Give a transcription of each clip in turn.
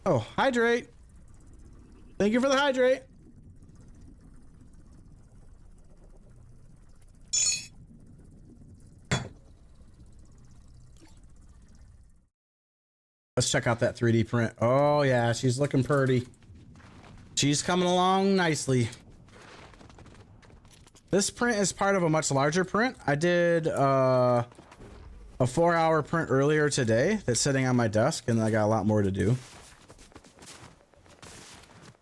Oh, hydrate. Thank you for the hydrate. Let's check out that 3D print. Oh yeah, she's looking pretty. She's coming along nicely. This print is part of a much larger print. I did a 4-hour print earlier today that's sitting on my desk, and I got a lot more to do.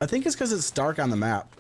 I think it's because it's dark on the map.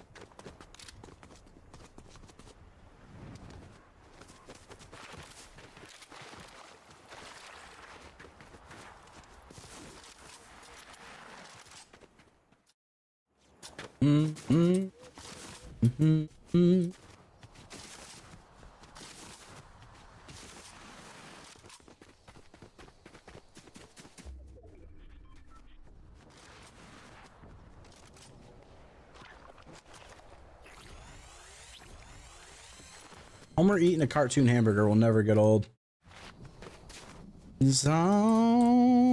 Homer eating a cartoon hamburger will never get old. Zone.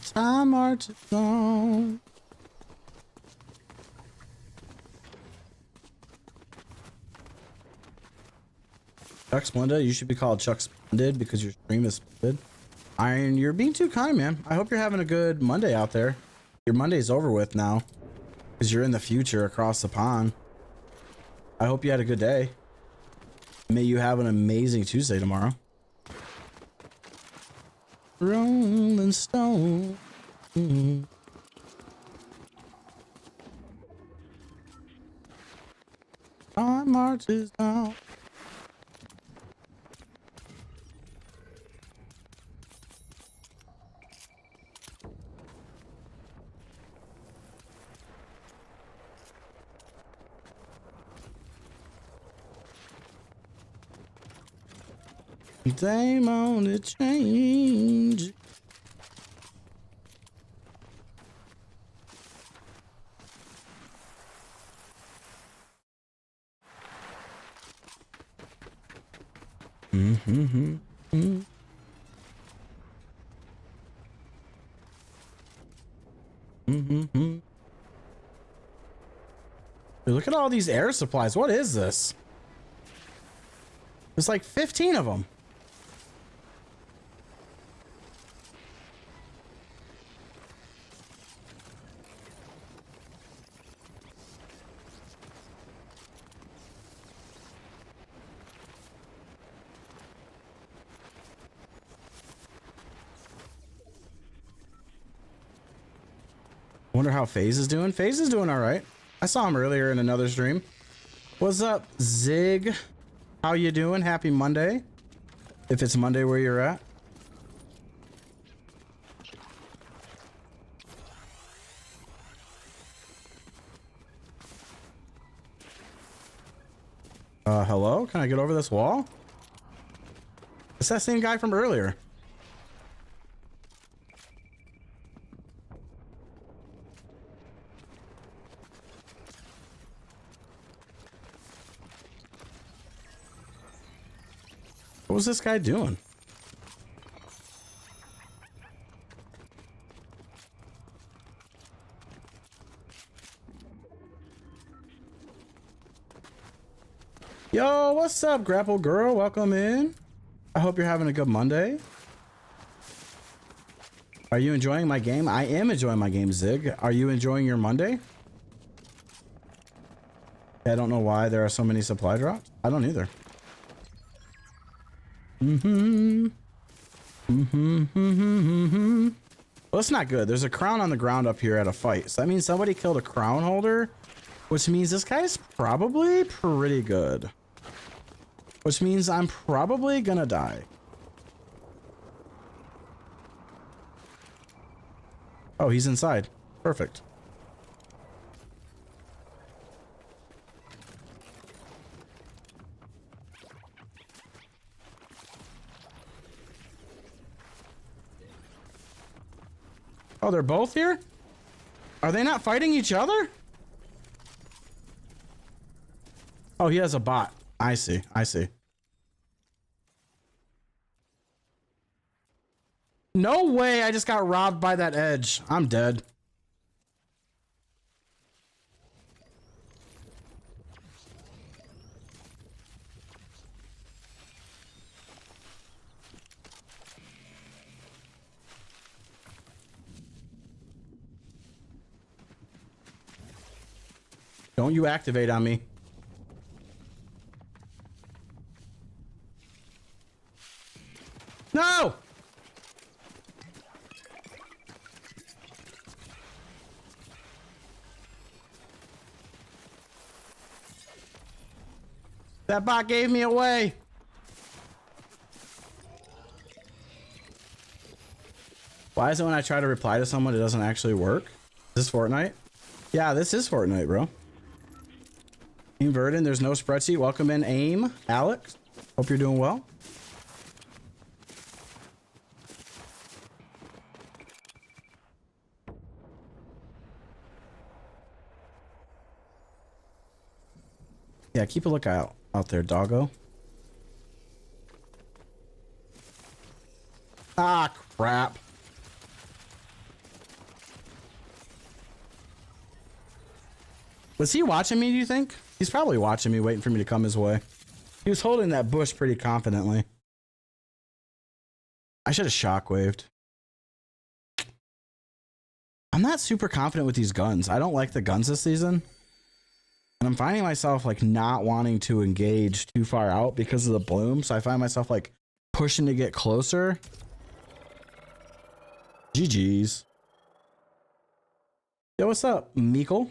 Time marches on. Chuck Splendid, you should be called Chuck Splendid because your stream is splendid. Iron, you're being too kind, man. I hope you're having a good Monday out there. Your Monday's over with now because you're in the future across the pond. I hope you had a good day. May you have an amazing Tuesday tomorrow. Rolling Stone. Time marches on. Time on the change. Look at all these air supplies. What is this? There's like 15 of them. Wonder how FaZe is doing. FaZe is doing all right. I saw him earlier in another stream. What's up, Zig? How you doing? Happy Monday. If it's Monday where you're at. Hello? Can I get over this wall? It's that same guy from earlier. What was this guy doing? Yo, what's up, Grapple Girl? Welcome in. I hope you're having a good Monday. Are you enjoying my game? I am enjoying my game, Zig. Are you enjoying your Monday? I don't know why there are so many supply drops. I don't either. Well, it's not good. There's a crown on the ground up here at a fight. So that means somebody killed a crown holder, which means this guy's probably pretty good. Which means I'm probably gonna die. Oh, he's inside. Perfect. Oh, they're both here? Are they not fighting each other? Oh, he has a bot. I see. I see. No way, I just got robbed by that edge. I'm dead. Don't you activate on me. No! That bot gave me away. Why is it when I try to reply to someone, it doesn't actually work? Is this Fortnite? Yeah, this is Fortnite, bro. Team Verdon, there's no spreadsheet. Welcome in, AIM. Alex, hope you're doing well. Yeah, keep a lookout out there, doggo. Ah, crap. Was he watching me, do you think? He's probably watching me, waiting for me to come his way. He was holding that bush pretty confidently. I should have shockwaved. I'm not super confident with these guns. I don't like the guns this season. And I'm finding myself like not wanting to engage too far out because of the bloom. So I find myself like pushing to get closer. GG's. Yo, what's up, Meekle?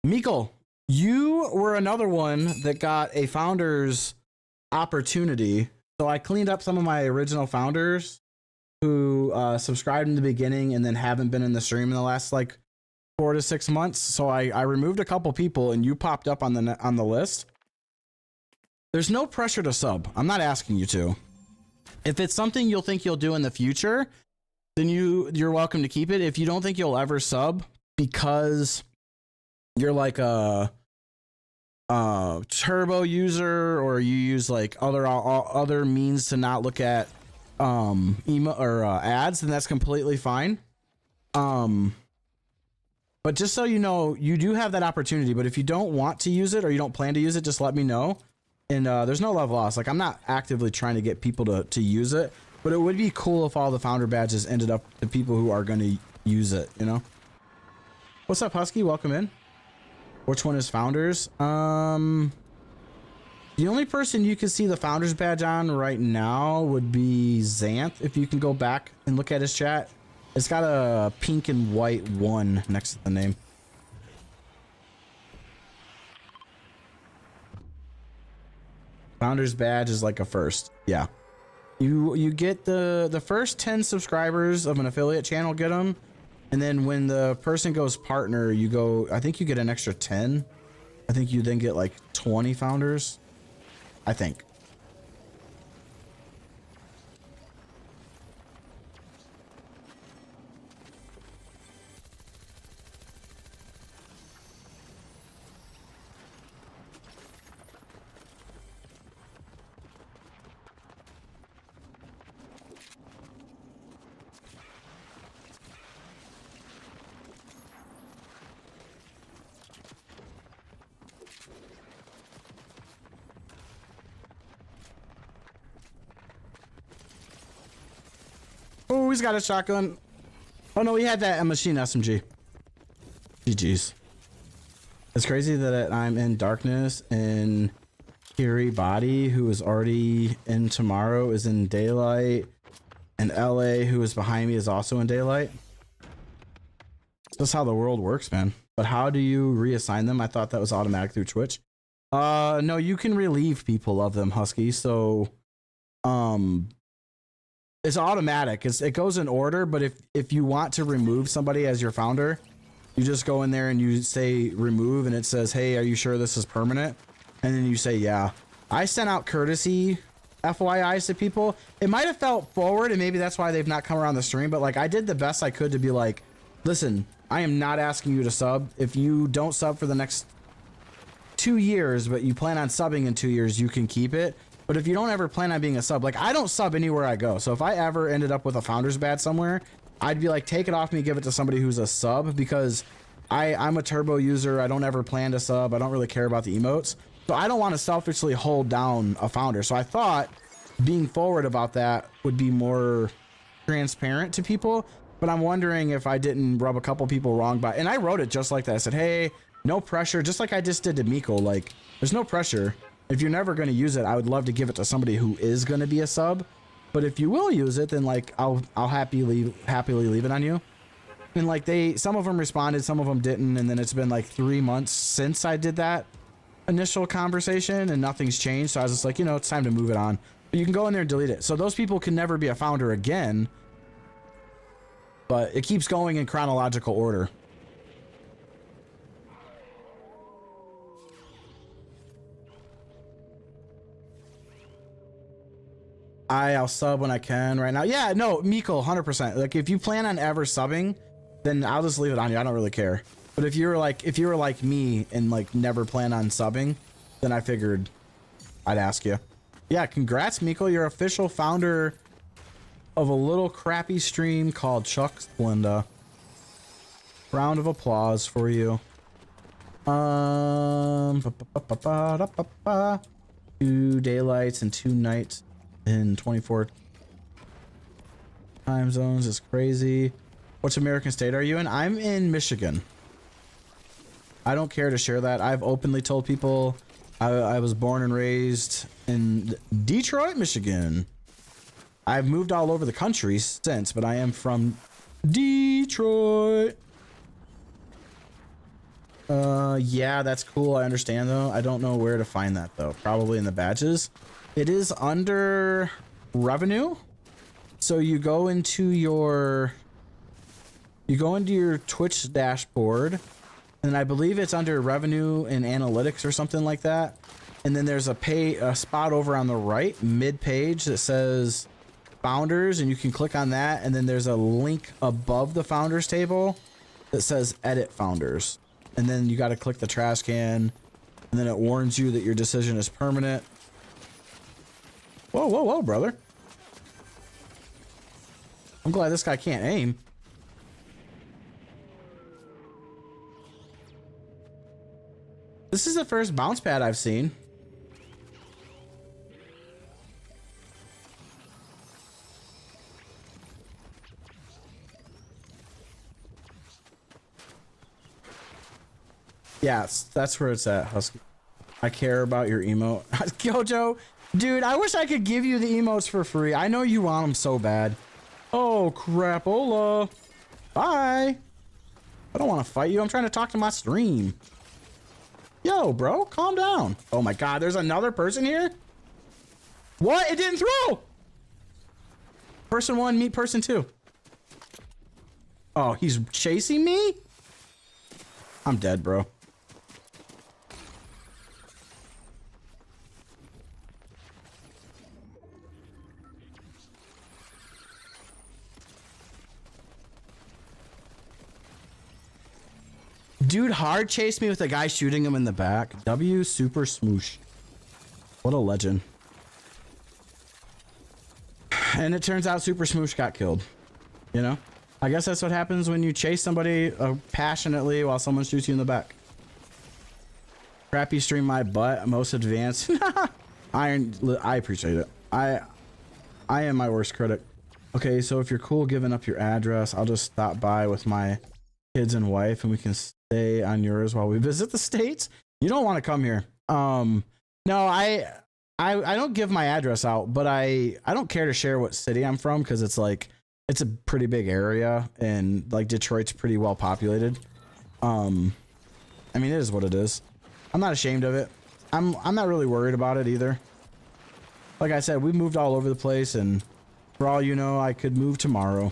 Meekle, you were another one that got a founder's opportunity. So I cleaned up some of my original founders who subscribed in the beginning and then haven't been in the stream in the last like 4 to 6 months. So I removed a couple people and you popped up on the list. There's no pressure to sub. I'm not asking you to. If it's something you'll think you'll do in the future, then you're welcome to keep it. If you don't think you'll ever sub because you're like a turbo user or you use like other means to not look at email or ads, then that's completely fine. But just so you know, you do have that opportunity. But if you don't want to use it or you don't plan to use it, just let me know. And there's no love lost. Like, I'm not actively trying to get people to use it, but it would be cool if all the founder badges ended up to people who are going to use it, you know? What's up, Husky? Welcome in. Which one is founders? The only person you can see the founders badge on right now would be Xanth. If you can go back and look at his chat, it's got a pink and white 1 next to the name. Founders badge is like a first. Yeah. You get the first 10 subscribers of an affiliate channel, get them. And then when the person goes partner, you go, I think you get an extra 10. I think you then get like 20 founders. I think. Oh, he's got a shotgun. Oh no, he had that machine SMG. GG's. It's crazy that I'm in darkness and Kiri Body, who is already in tomorrow, is in daylight, and LA, who is behind me, is also in daylight. That's how the world works, man. But how do you reassign them? I thought that was automatic through Twitch. No, you can relieve people of them, Husky. So, it's automatic. It goes in order, but if you want to remove somebody as your founder, you just go in there and you say remove, and it says, hey, are you sure this is permanent? And then you say, yeah. I sent out courtesy FYIs to people. It might have felt forward, and maybe that's why they've not come around the stream, but like I did the best I could to be like, listen, I am not asking you to sub. If you don't sub for the next 2 years, but you plan on subbing in 2 years, you can keep it. But if you don't ever plan on being a sub, like I don't sub anywhere I go. So if I ever ended up with a founder's badge somewhere, I'd be like, take it off me, give it to somebody who's a sub, because I'm a turbo user. I don't ever plan to sub. I don't really care about the emotes. So I don't want to selfishly hold down a founder. So I thought being forward about that would be more transparent to people. But I'm wondering if I didn't rub a couple people wrong by, and I wrote it just like that. I said, hey, no pressure, just like I just did to Miko. Like, there's no pressure. If you're never going to use it, I would love to give it to somebody who is going to be a sub. But if you will use it, then like I'll happily leave it on you. And like some of them responded, some of them didn't, and then it's been like 3 months since I did that initial conversation and nothing's changed. So I was just like, you know, it's time to move it on. But you can go in there and delete it. So those people can never be a founder again. But it keeps going in chronological order. I'll sub when I can right now. Yeah, no, Miko, 100%. Like if you plan on ever subbing, then I'll just leave it on you. I don't really care. But if you were like me and like never plan on subbing, then I figured I'd ask you. Yeah, congrats, Miko. You're official founder of a little crappy stream called Chuck Splenda. Round of applause for you. 2 daylights and 2 nights in 24 time zones is crazy. Which American state are you in? I'm in Michigan. I don't care to share that. I've openly told people I was born and raised in Detroit, Michigan. I've moved all over the country since, but I am from Detroit. Yeah, that's cool. I understand though. I don't know where to find that though. Probably in the badges. It is under revenue. So you go into your Twitch dashboard, and I believe it's under revenue and analytics or something like that. And then there's a spot over on the right mid page that says founders, and you can click on that, and then there's a link above the founders table that says edit founders, and then you got to click the trash can, and then it warns you that your decision is permanent. Whoa, whoa, whoa, brother. I'm glad this guy can't aim. This is the first bounce pad I've seen. Yeah, that's where it's at, Husky. I care about your emote. Gojo, dude, I wish I could give you the emotes for free. I know you want them so bad. Oh, crapola. Bye. I don't want to fight you. I'm trying to talk to my stream. Yo, bro, calm down. Oh my God, there's another person here? What? It didn't throw. Person 1, meet person 2. Oh, he's chasing me? I'm dead, bro. Dude hard chased me with a guy shooting him in the back. W super smoosh. What a legend. And it turns out Super Smoosh got killed. You know? I guess that's what happens when you chase somebody passionately while someone shoots you in the back. Crappy stream my butt. Most advanced. I appreciate it. I am my worst critic. Okay, so if you're cool giving up your address, I'll just stop by with my kids and wife and we can stay on yours while we visit the States. You don't want to come here. No, I don't give my address out, but I don't care to share what city I'm from because it's like it's a pretty big area and like Detroit's pretty well populated. I mean, it is what it is. I'm not ashamed of it. I'm not really worried about it either. Like I said, we moved all over the place, and for all you know, I could move tomorrow.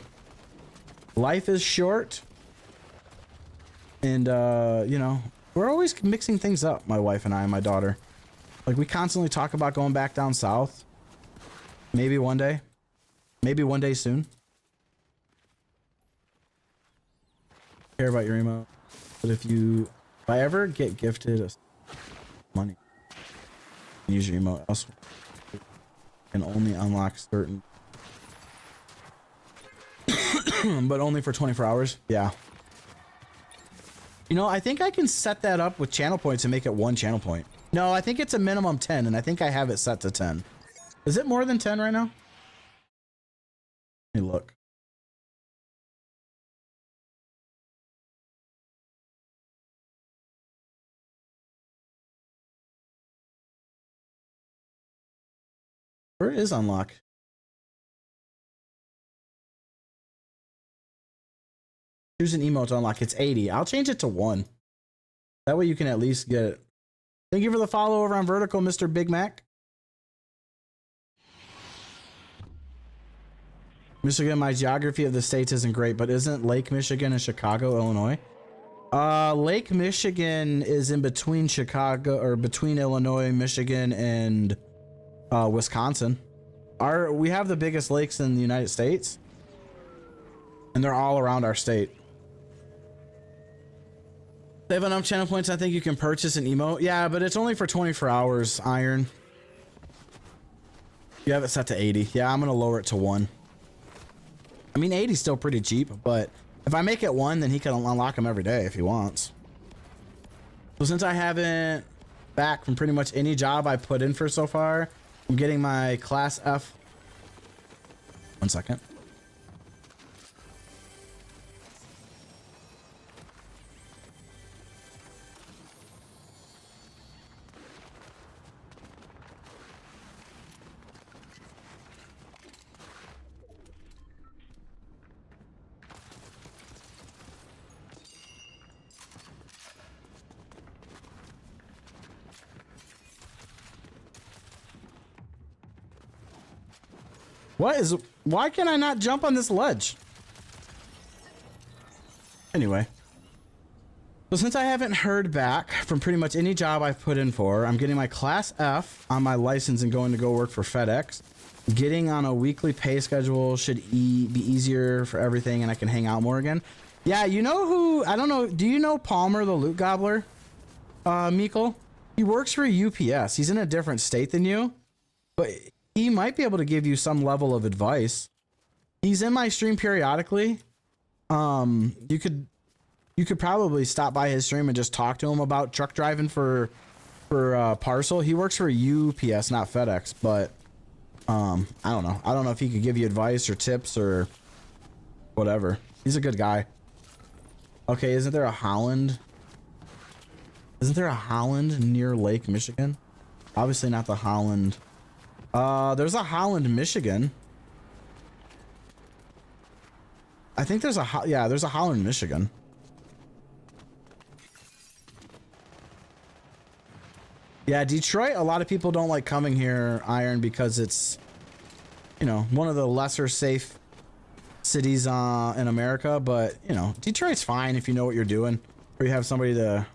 Life is short, and you know, we're always mixing things up, my wife and I and my daughter. Like, we constantly talk about going back down south. Maybe one day. Maybe one day soon. Care about your emo. But if I ever get gifted money, use your emote elsewhere. can only unlock certain, but only for 24 hours. Yeah. You know, I think I can set that up with channel points and make it 1 channel point. No, I think it's a minimum 10, and I think I have it set to 10. Is it more than 10 right now? Let me look. Where is unlock? Choose an emote to unlock. It's 80. I'll change it to 1. That way you can at least get it. Thank you for the follow over on Vertical, Mr. Big Mac. Michigan, my geography of the states isn't great, but isn't Lake Michigan and Chicago, Illinois? Lake Michigan is in between Chicago, or between Illinois, Michigan, and Wisconsin. We have the biggest lakes in the United States, and they're all around our state. They have enough channel points. I think you can purchase an emote. Yeah, but it's only for 24 hours, Iron. You have it set to 80. Yeah, I'm gonna lower it to 1. I mean, 80 is still pretty cheap, but if I make it 1, then he can unlock them every day if he wants. So since I haven't back from pretty much any job I put in for so far, I'm getting my class F. 1 second. Why can I not jump on this ledge? Anyway. So since I haven't heard back from pretty much any job I've put in for, I'm getting my class F on my license and going to go work for FedEx. Getting on a weekly pay schedule should be easier for everything, and I can hang out more again. Yeah, you know who, I don't know, do you know Palmer the Loot Gobbler? Meekle? He works for UPS. He's in a different state than you, but he might be able to give you some level of advice. He's in my stream periodically. You could probably stop by his stream and just talk to him about truck driving for parcel. He works for UPS, not FedEx, but I don't know. I don't know if he could give you advice or tips or whatever. He's a good guy. Okay, isn't there a Holland? Isn't there a Holland near Lake Michigan? Obviously not the Holland. There's a Holland, Michigan. I think there's there's a Holland, Michigan. Yeah, Detroit, a lot of people don't like coming here, Iron, because it's, you know, one of the lesser safe cities in America, but, you know, Detroit's fine if you know what you're doing, or you have somebody to...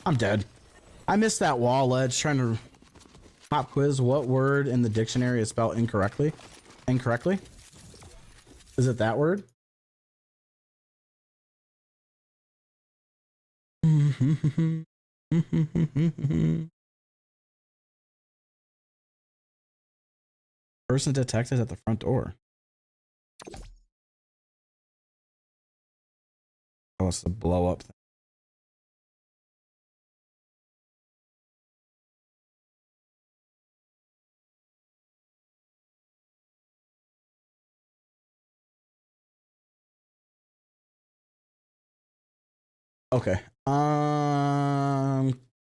I'm dead. I missed that wall ledge trying to pop quiz. What word in the dictionary is spelled incorrectly? Incorrectly? Is it that word? Person detected at the front door. Oh, it's the blow up thing. Okay.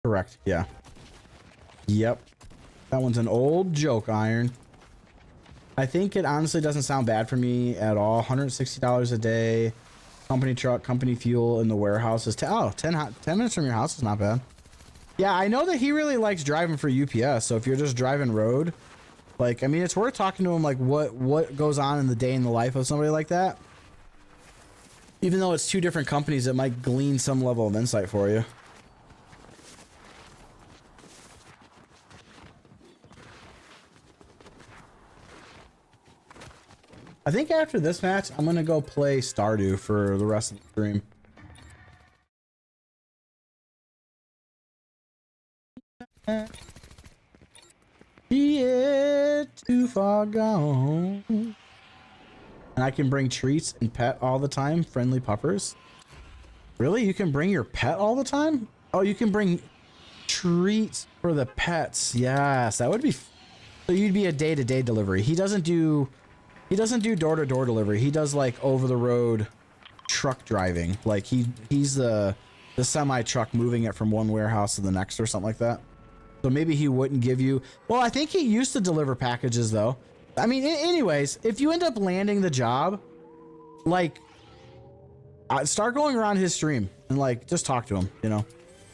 Correct. Yeah. Yep. That one's an old joke, Iron. I think it honestly doesn't sound bad for me at all. $160 a day. Company truck, company fuel in the warehouse is 10 minutes from your house is not bad. Yeah, I know that he really likes driving for UPS. So if you're just driving road, like, I mean, it's worth talking to him, like what goes on in the day in the life of somebody like that. Even though it's 2 different companies, it might glean some level of insight for you. I think after this match, I'm gonna go play Stardew for the rest of the stream. Yeah, too far gone. And I can bring treats and pet all the time. Friendly puppers. Really? You can bring your pet all the time? Oh, you can bring treats for the pets. Yes, that would be. So you'd be a day-to-day delivery. He doesn't do door-to-door delivery. He does like over-the-road truck driving. Like he's the semi truck moving it from one warehouse to the next or something like that. So maybe he wouldn't give you. Well, I think he used to deliver packages though. I mean, anyways, if you end up landing the job, like, start going around his stream and like just talk to him. You know,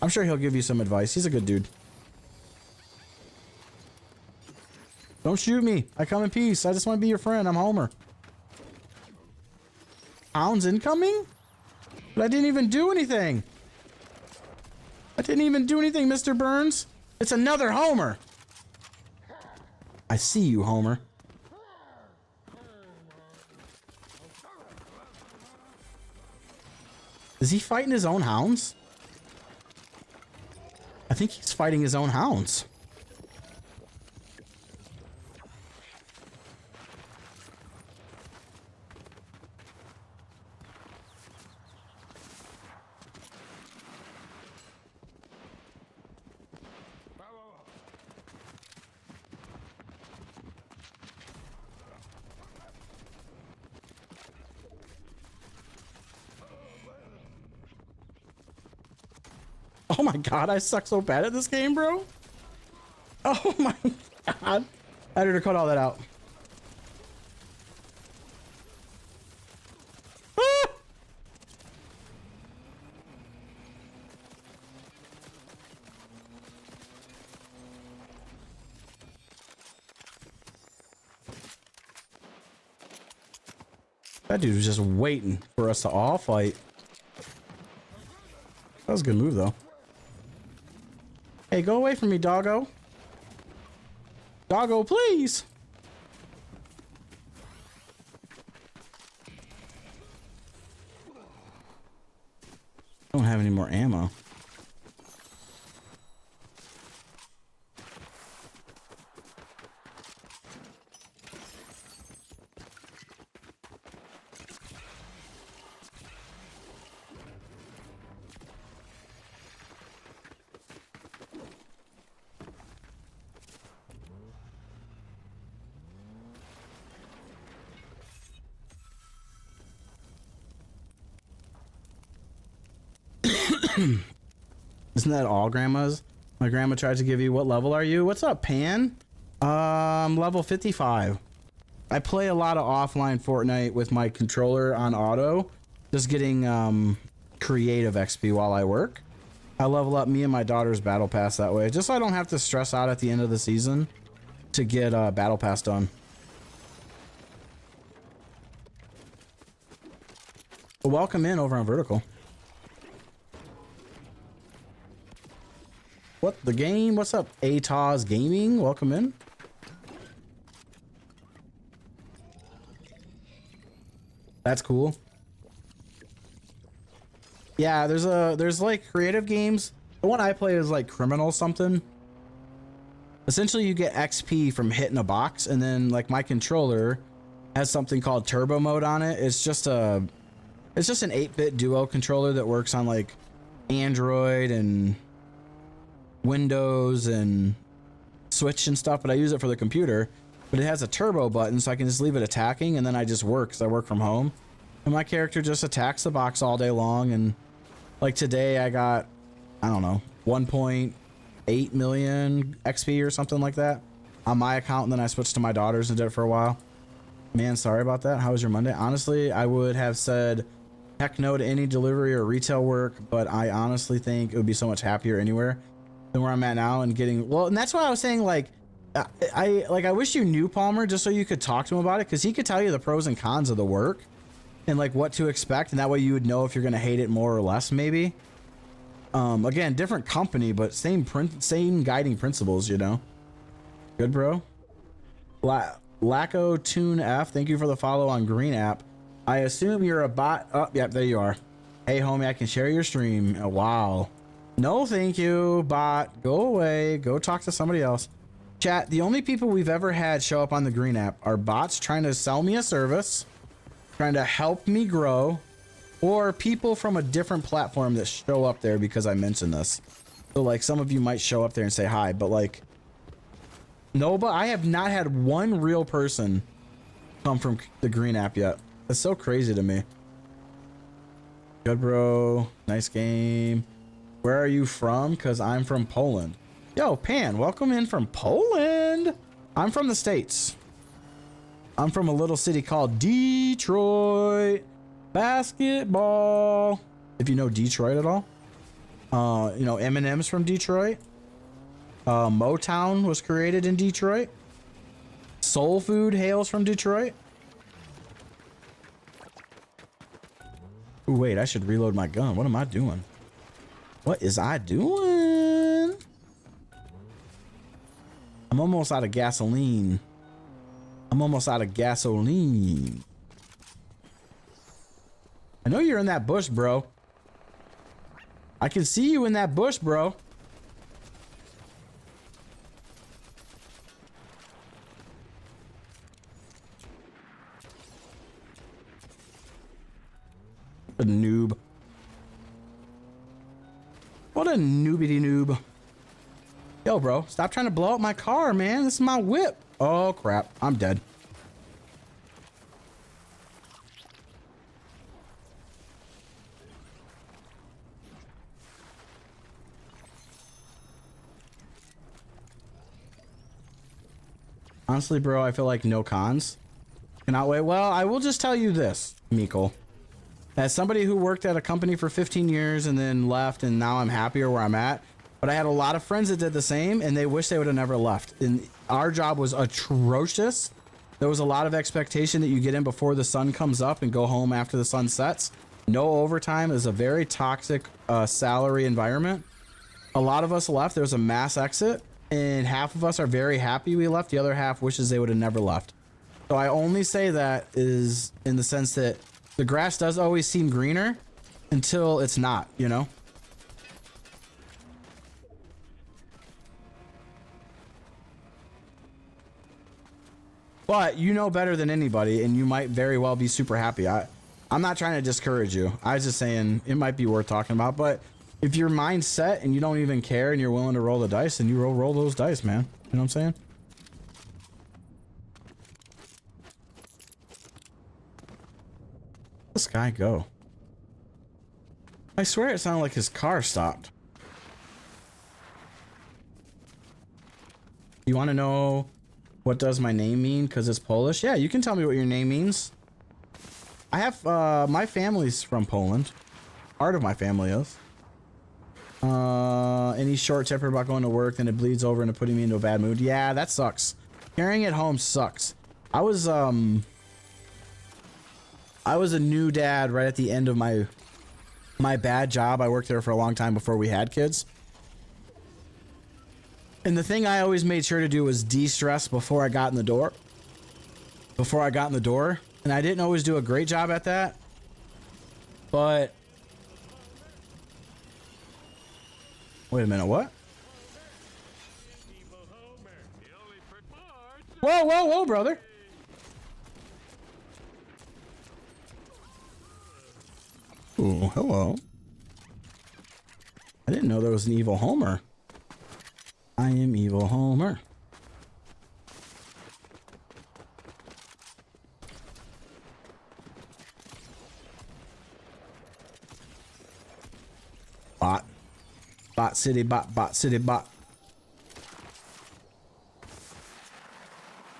I'm sure he'll give you some advice. He's a good dude. Don't shoot me. I come in peace. I just want to be your friend. I'm Homer. Hounds incoming? But I didn't even do anything. I didn't even do anything, Mr. Burns. It's another Homer. I see you, Homer. Is he fighting his own hounds? I think he's fighting his own hounds. Oh my god, I suck so bad at this game, bro. Oh my god. I had to cut all that out. Ah! That dude was just waiting for us to all fight. That was a good move, though. Hey, go away from me, doggo. Doggo, please. I don't have any more ammo. Isn't that all grandmas? My grandma tried to give you. What level are you? What's up, Pan? Level 55. I play a lot of offline Fortnite with my controller on auto, just getting creative XP while I work. I level up me and my daughter's battle pass that way, just so I don't have to stress out at the end of the season to get battle pass done. Well, welcome in over on Vertical. What the game? What's up, Atos Gaming? Welcome in. That's cool. Yeah, there's like creative games. The one I play is like Criminal something. Essentially, you get XP from hitting a box, and then like my controller has something called Turbo Mode on it. It's just an 8-bit duo controller that works on like Android and Windows and Switch and stuff, but I use it for the computer. But it has a turbo button, so I can just leave it attacking, and then I just work because I work from home. And my character just attacks the box all day long. And like today, I got, I don't know, 1.8 million XP or something like that on my account. And then I switched to my daughter's and did it for a while. Man, sorry about that. How was your Monday? Honestly, I would have said heck no to any delivery or retail work, but I honestly think it would be so much happier anywhere than where I'm at now and getting, well, and that's why I was saying, like, I wish you knew Palmer just so you could talk to him about it, because he could tell you the pros and cons of the work and like what to expect, and that way you would know if you're gonna hate it more or less, maybe. Again, different company, but same guiding principles, you know. Good, bro. Laco Tune F, thank you for the follow on Green App. I assume you're a bot. Oh, yep, there you are. Hey, homie, I can share your stream. Oh, wow. No, thank you, bot. Go away. Go talk to somebody else. Chat, the only people we've ever had show up on the Green App are bots trying to sell me a service, trying to help me grow, or people from a different platform that show up there because I mentioned this. So, like, some of you might show up there and say hi, but, like, no, but I have not had one real person come from the Green App yet. That's so crazy to me. Good, bro. Nice game. Where are you from? Because I'm from Poland. Yo, Pan, welcome in from Poland. I'm from the States. I'm from a little city called Detroit. Basketball. If you know Detroit at all. You know, Eminem's from Detroit. Motown was created in Detroit. Soul food hails from Detroit. Ooh, wait, I should reload my gun. What am I doing? What is I doing? I'm almost out of gasoline. I'm almost out of gasoline. I know you're in that bush, bro. I can see you in that bush, bro. A noob. What a noobity noob. Yo, bro, stop trying to blow up my car, man. This is my whip. Oh, crap. I'm dead. Honestly, bro, I feel like no cons. Cannot wait. Well, I will just tell you this, Mikkel. As somebody who worked at a company for 15 years and then left, and now I'm happier where I'm at, but I had a lot of friends that did the same, and they wish they would have never left. And our job was atrocious. There was a lot of expectation that you get in before the sun comes up and go home after the sun sets. No overtime. Is a very toxic salary environment. A lot of us left. There was a mass exit, and half of us are very happy we left. The other half wishes they would have never left. So I only say that is in the sense that the grass does always seem greener until it's not, you know? But you know better than anybody, and you might very well be super happy. I'm not trying to discourage you. I was just saying it might be worth talking about. But if your mind's set and you don't even care and you're willing to roll the dice, then you roll those dice, man. You know what I'm saying? Where'd this guy go? I swear it sounded like his car stopped. You want to know what does my name mean? Because it's Polish? Yeah, you can tell me what your name means. I have, my family's from Poland. Part of my family is. Any short temper about going to work, then it bleeds over into putting me into a bad mood. Yeah, that sucks. Carrying it home sucks. I was a new dad right at the end of my bad job. I worked there for a long time before we had kids. And the thing I always made sure to do was de-stress before I got in the door. And I didn't always do a great job at that. But... wait a minute, what? Whoa, whoa, whoa, brother. Ooh, hello. I didn't know there was an evil Homer. I am evil Homer. Bot. Bot city, bot city, bot.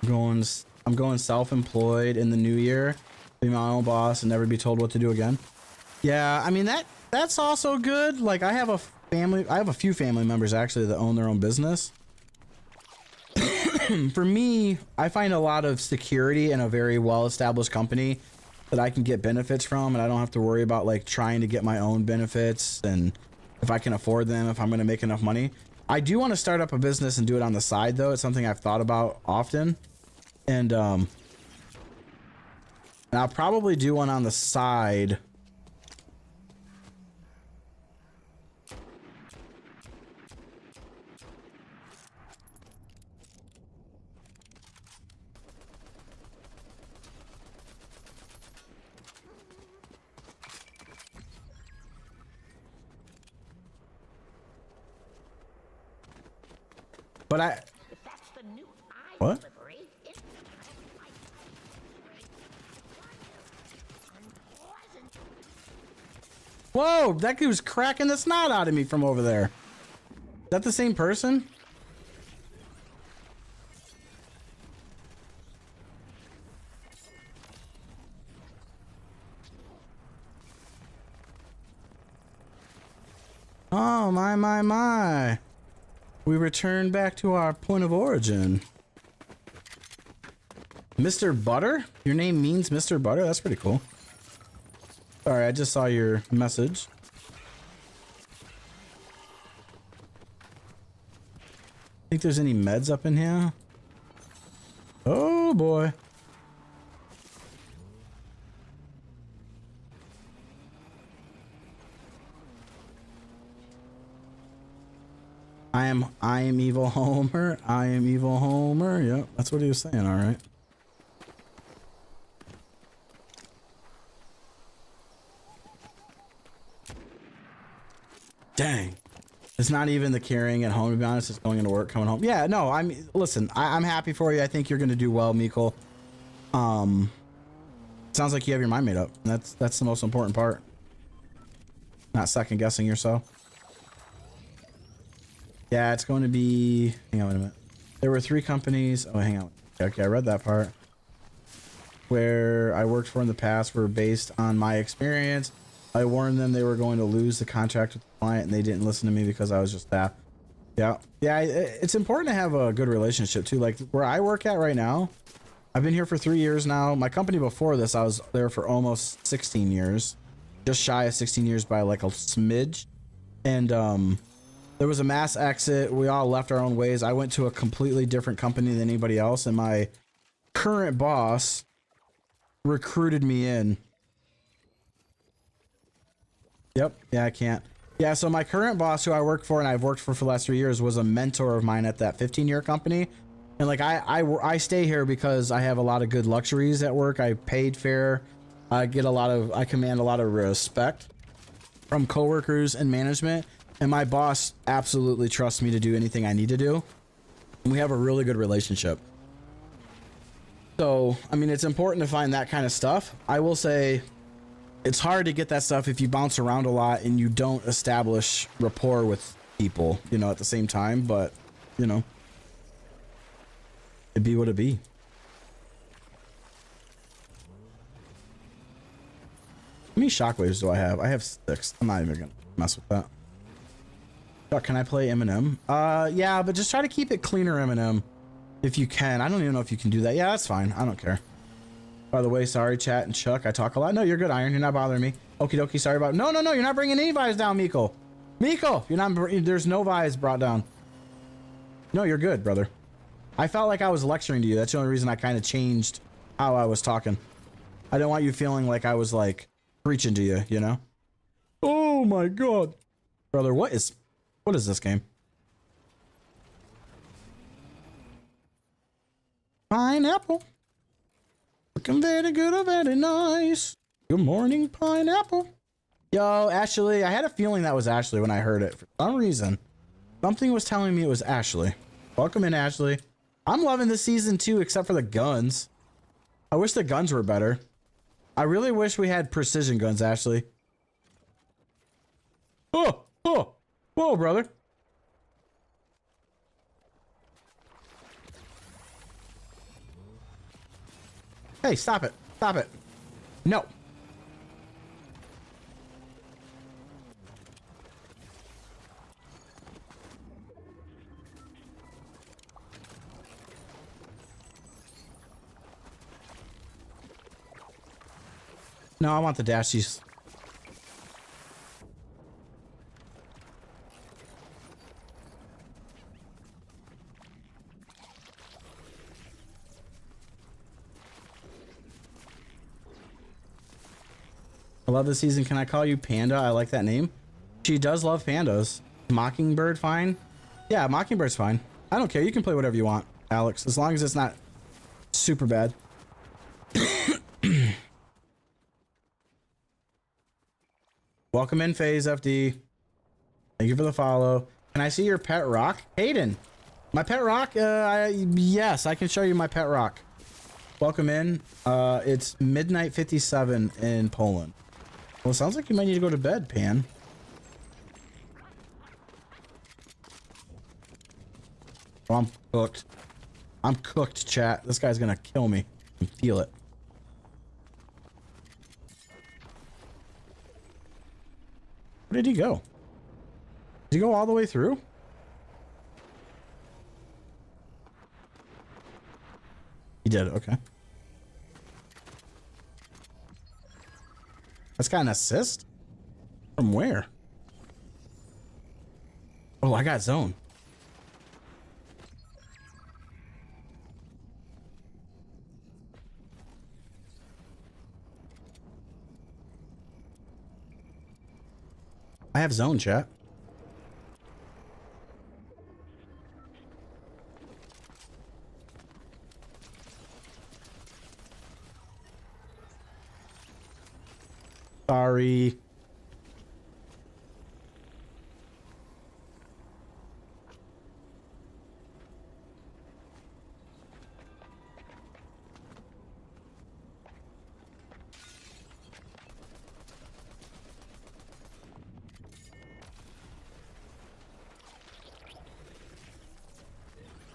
I'm going self-employed in the new year. Be my own boss and never be told what to do again. Yeah, I mean that's also good. Like I have a few family members actually that own their own business. For me, I find a lot of security in a very well-established company that I can get benefits from, and I don't have to worry about like trying to get my own benefits and if I can afford them, if I'm going to make enough money. I do want to start up a business and do it on the side though. It's something I've thought about often. And I'll probably do one on the side. But what? Whoa, that dude was cracking the snot out of me from over there. Is that the same person? Oh, my. We return back to our point of origin. Mr. Butter? Your name means Mr. Butter? That's pretty cool. Sorry, I just saw your message. Think there's any meds up in here? Oh boy. I am evil Homer. I am evil Homer. Yep, that's what he was saying, all right. Dang. It's not even the carrying at home, to be honest. It's going into work, coming home. Yeah, no, listen, I'm happy for you. I think you're going to do well, Mikkel. Sounds like you have your mind made up. That's the most important part. Not second guessing yourself. Yeah, it's going to be, hang on a minute. There were 3 companies. Oh, hang on. Okay, I read that part. Where I worked for in the past were based on my experience. I warned them they were going to lose the contract with the client, and they didn't listen to me because I was just staff. Yeah, it's important to have a good relationship too. Like where I work at right now, I've been here for 3 years now. My company before this, I was there for almost 16 years, just shy of 16 years by like a smidge. And there was a mass exit. We all left our own ways. I went to a completely different company than anybody else, and my current boss recruited me in. Yep. Yeah, I can't. Yeah, so my current boss, who I work for and I've worked for the last 3 years, was a mentor of mine at that 15-year company. And like I stay here because I have a lot of good luxuries at work. I paid fair. I command a lot of respect from coworkers and management. And my boss absolutely trusts me to do anything I need to do. And we have a really good relationship. So, I mean, it's important to find that kind of stuff. I will say it's hard to get that stuff if you bounce around a lot and you don't establish rapport with people, you know, at the same time. But, you know, it be what it be. How many shockwaves do I have? I have 6. I'm not even gonna mess with that. Can I play Eminem? Yeah, but just try to keep it cleaner, Eminem, if you can. I don't even know if you can do that. Yeah, that's fine. I don't care. By the way, sorry, chat and Chuck. I talk a lot. No, you're good, Iron. You're not bothering me. Okie dokie. Sorry about. No. You're not bringing any vibes down, Miko. Miko, you're not. There's no vibes brought down. No, you're good, brother. I felt like I was lecturing to you. That's the only reason I kind of changed how I was talking. I don't want you feeling like I was like preaching to you. You know. Oh my God, brother. What is this game? Pineapple. Looking very good or very nice. Good morning, pineapple. Yo, Ashley. I had a feeling that was Ashley when I heard it. For some reason, something was telling me it was Ashley. Welcome in, Ashley. I'm loving this season too, except for the guns. I wish the guns were better. I really wish we had precision guns, Ashley. Oh, whoa, brother. Hey, stop it. Stop it. No. No, I want the dashies. I love this season. Can I call you Panda? I like that name. She does love pandas. Mockingbird fine? Yeah, Mockingbird's fine. I don't care. You can play whatever you want, Alex, as long as it's not super bad. Welcome in, FaZe FD. Thank you for the follow. Can I see your pet rock? Hayden. My pet rock? Yes, I can show you my pet rock. Welcome in. It's midnight 57 in Poland. Well, it sounds like you might need to go to bed, Pan. Oh, I'm cooked. I'm cooked, chat. This guy's gonna kill me. I can feel it. Where did he go? Did he go all the way through? He did, okay. That's got an assist? From where? Oh, I got zone. I have zone, chat. Sorry.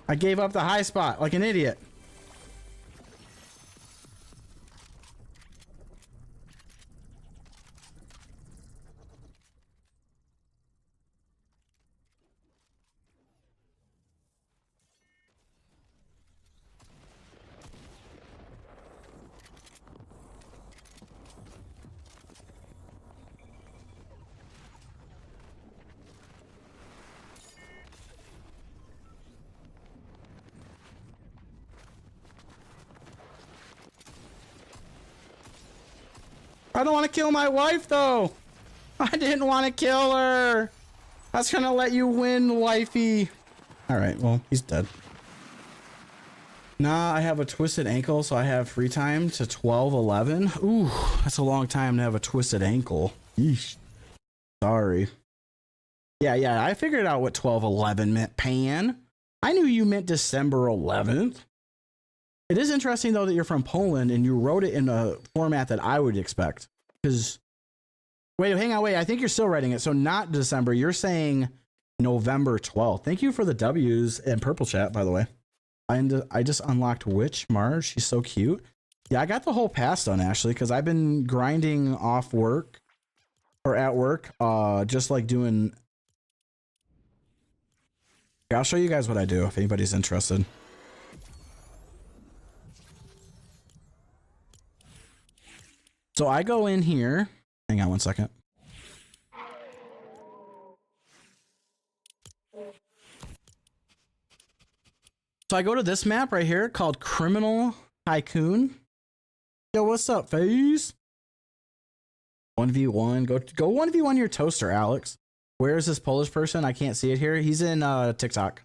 I gave up the high spot like an idiot. I don't want to kill my wife, though. I didn't want to kill her. I was gonna let you win, wifey. All right, well, he's dead. Nah, I have a twisted ankle, so I have free time to 12:11. Ooh, that's a long time to have a twisted ankle. Yeesh. Sorry. Yeah, I figured out what 12:11 meant, Pan. I knew you meant December 11th. It is interesting, though, that you're from Poland and you wrote it in a format that I would expect. Because, wait, hang on, wait. I think you're still writing it. So not December. You're saying November 12th. Thank you for the W's and purple chat, by the way. I just unlocked Witch Marge. She's so cute. Yeah, I got the whole pass done, actually, because I've been grinding off work or at work, just like doing... I'll show you guys what I do if anybody's interested. So I go in here. Hang on one second. So I go to this map right here called Criminal Tycoon. Yo, what's up, FaZe? 1v1. Go 1v1 your toaster, Alex. Where is this Polish person? I can't see it here. He's in TikTok.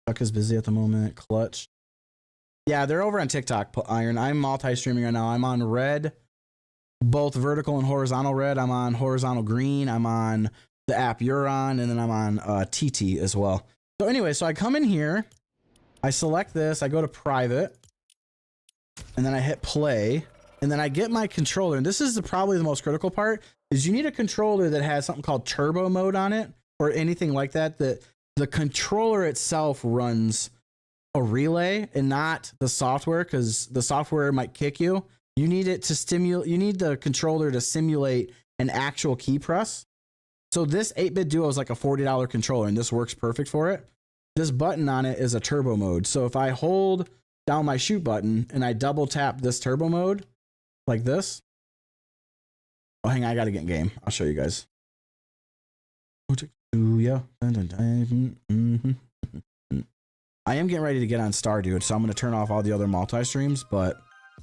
Chuck is busy at the moment. Clutch. Yeah, they're over on TikTok, Iron. I'm multi-streaming right now. I'm on red, both vertical and horizontal red. I'm on horizontal green. I'm on the app you're on, and then I'm on TT as well. So anyway, so I come in here, I select this, I go to private, and then I hit play, and then I get my controller. And this is probably the most critical part, is you need a controller that has something called turbo mode on it, or anything like that, that the controller itself runs a relay and not the software, because the software might kick you. You need it to stimulate, you need the controller to simulate an actual key press. So this 8-bit Duo is like a $40 controller, and this works perfect for it. This button on it is a turbo mode. So if I hold down my shoot button and I double tap this turbo mode like this. Oh, hang on, I gotta get in game. I'll show you guys. I am getting ready to get on Star, dude, so I'm going to turn off all the other multi-streams, but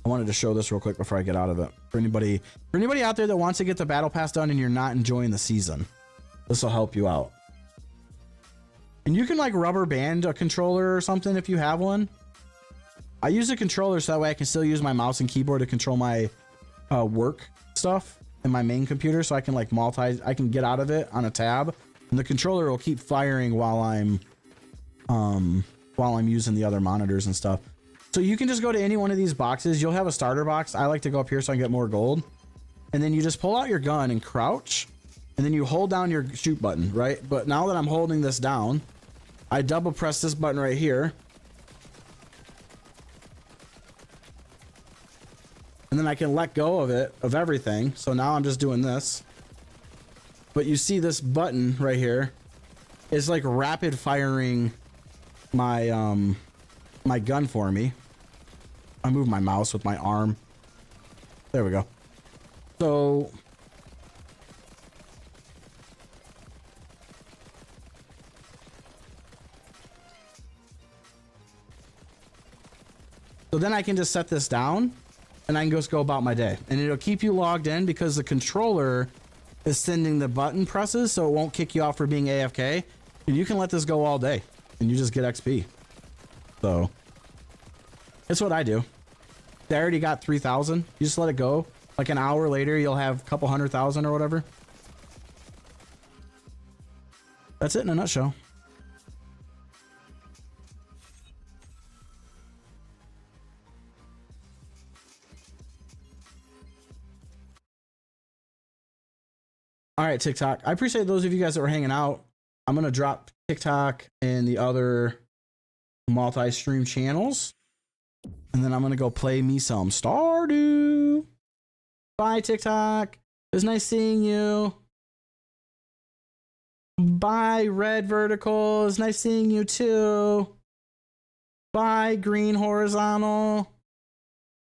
I wanted to show this real quick before I get out of it. For anybody out there that wants to get the battle pass done and you're not enjoying the season, this will help you out. And you can like rubber band a controller or something if you have one. I use a controller so that way I can still use my mouse and keyboard to control my work stuff in my main computer, so I can like I can get out of it on a tab, and the controller will keep firing while I'm using the other monitors and stuff. So you can just go to any one of these boxes. You'll have a starter box. I like to go up here so I can get more gold. And then you just pull out your gun and crouch, and then you hold down your shoot button, right? But now that I'm holding this down, I double press this button right here. And then I can let go of it, of everything. So now I'm just doing this. But you see this button right here is like rapid firing my my gun for me. I move my mouse with my arm. There we go. So then I can just set this down and I can just go about my day, and it'll keep you logged in because the controller is sending the button presses, so it won't kick you off for being AFK, and you can let this go all day and you just get XP. So that's what I do. They already got 3,000. You just let it go. Like an hour later, you'll have a couple 100,000 or whatever. That's it in a nutshell. All right, TikTok. I appreciate those of you guys that were hanging out. I'm going to drop TikTok and the other multi-stream channels. And then I'm going to go play me some Stardew. Bye, TikTok. It was nice seeing you. Bye, Red Vertical. It's nice seeing you too. Bye, Green Horizontal.